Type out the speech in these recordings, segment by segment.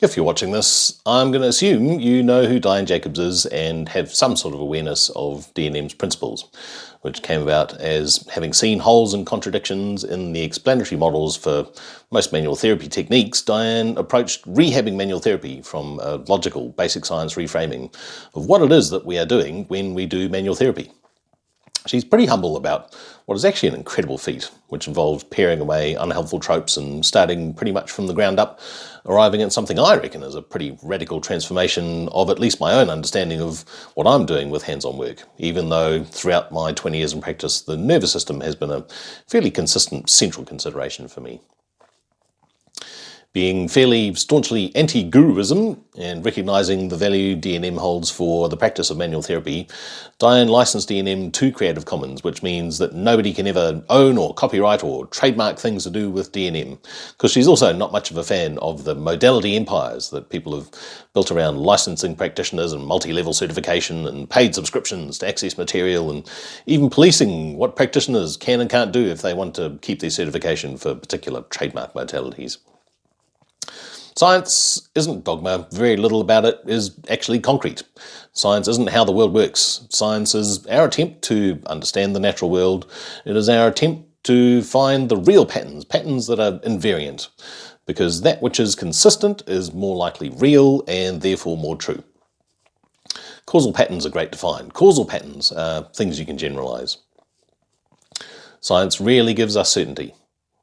If you're watching this, I'm going to assume you know who Diane Jacobs is and have some sort of awareness of DNM's principles, which came about as having seen holes and contradictions in the explanatory models for most manual therapy techniques. Diane approached rehabbing manual therapy from a logical, basic science reframing of what it is that we are doing when we do manual therapy. She's pretty humble about what is actually an incredible feat, which involves paring away unhelpful tropes and starting pretty much from the ground up, arriving at something I reckon is a pretty radical transformation of at least my own understanding of what I'm doing with hands-on work, even though throughout my 20 years in practice, the nervous system has been a fairly consistent central consideration for me. Being fairly staunchly anti-guruism and recognising the value DNM holds for the practice of manual therapy, Diane licensed DNM to Creative Commons, which means that nobody can ever own or copyright or trademark things to do with DNM, because she's also not much of a fan of the modality empires that people have built around licensing practitioners and multi-level certification and paid subscriptions to access material, and even policing what practitioners can and can't do if they want to keep their certification for particular trademark modalities. Science isn't dogma. Very little about it is actually concrete. Science isn't how the world works. Science is our attempt to understand the natural world. It is our attempt to find the real patterns that are invariant, because that which is consistent is more likely real and therefore more true. Causal patterns are great to find. Causal patterns are things you can generalize. Science rarely gives us certainty.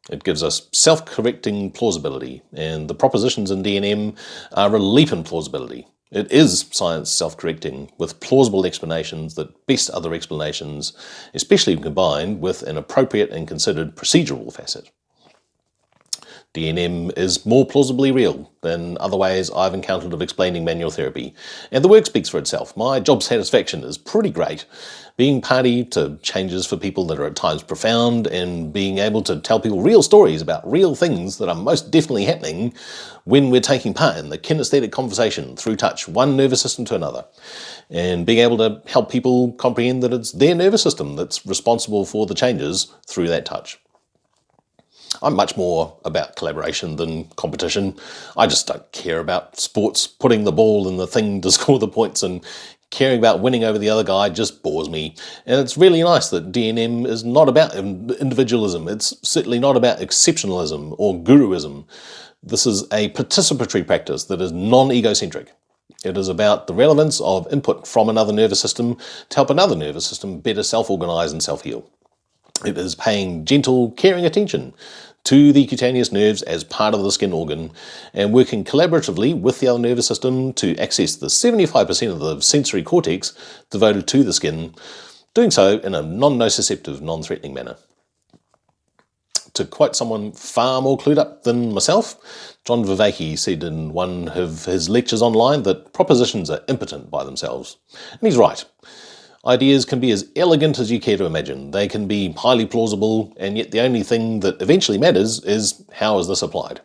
It gives us self-correcting plausibility, and the propositions in DNM are a leap in plausibility. It is science self-correcting, with plausible explanations that best other explanations, especially combined with an appropriate and considered procedural facet. DNM is more plausibly real than other ways I've encountered of explaining manual therapy, and the work speaks for itself. My job satisfaction is pretty great, being party to changes for people that are at times profound, and being able to tell people real stories about real things that are most definitely happening when we're taking part in the kinesthetic conversation through touch, one nervous system to another, and being able to help people comprehend that it's their nervous system that's responsible for the changes through that touch. I'm much more about collaboration than competition. I just don't care about sports. Putting the ball in the thing to score the points and caring about winning over the other guy just bores me. And it's really nice that DNM is not about individualism. It's certainly not about exceptionalism or guruism. This is a participatory practice that is non-egocentric. It is about the relevance of input from another nervous system to help another nervous system better self-organize and self-heal. It is paying gentle, caring attention to the cutaneous nerves as part of the skin organ, and working collaboratively with the other nervous system to access the 75% of the sensory cortex devoted to the skin, doing so in a non-nociceptive, non-threatening manner. To quote someone far more clued up than myself, John Vervaeke said in one of his lectures online that propositions are impotent by themselves. And he's right. Ideas can be as elegant as you care to imagine. They can be highly plausible, and yet the only thing that eventually matters is how is this applied?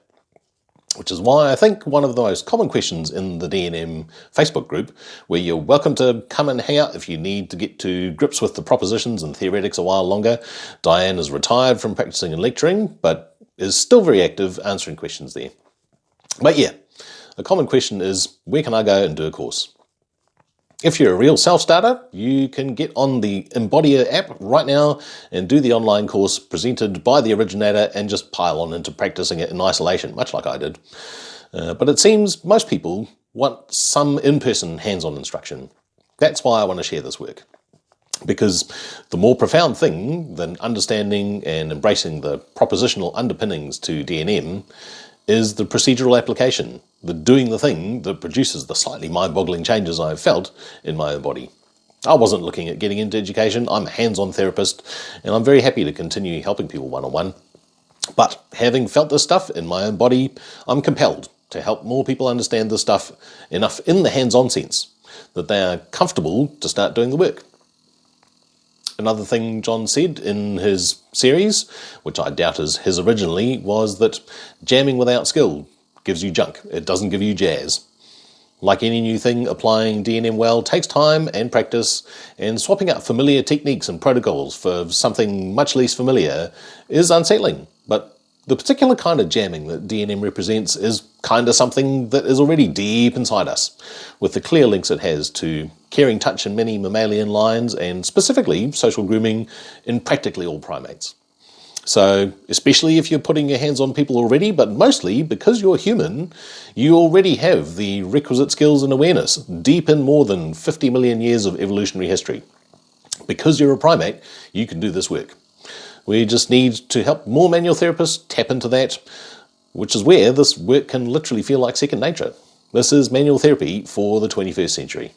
Which is why I think one of the most common questions in the DNM Facebook group, where you're welcome to come and hang out if you need to get to grips with the propositions and theoretics a while longer. Diane is retired from practicing and lecturing, but is still very active answering questions there. But yeah, a common question is, where can I go and do a course? If you're a real self-starter, you can get on the Embodier app right now and do the online course presented by the originator and just pile on into practicing it in isolation, much like I did. But it seems most people want some in-person hands-on instruction. That's why I want to share this work. Because the more profound thing than understanding and embracing the propositional underpinnings to DNM is the procedural application, the doing the thing that produces the slightly mind-boggling changes I've felt in my own body. I wasn't looking at getting into education. I'm a hands-on therapist, and I'm very happy to continue helping people one-on-one. But having felt this stuff in my own body, I'm compelled to help more people understand this stuff enough in the hands-on sense that they are comfortable to start doing the work. Another thing John said in his series, which I doubt is his originally, was that jamming without skill gives you junk. It doesn't give you jazz. Like any new thing, applying DNM well takes time and practice, and swapping out familiar techniques and protocols for something much less familiar is unsettling, but The particular kind of jamming that DNM represents is kind of something that is already deep inside us, with the clear links it has to caring touch in many mammalian lines and specifically social grooming in practically all primates. So, especially if you're putting your hands on people already, but mostly because you're human, you already have the requisite skills and awareness deep in more than 50 million years of evolutionary history. Because you're a primate, you can do this work. We just need to help more manual therapists tap into that, which is where this work can literally feel like second nature. This is manual therapy for the 21st century.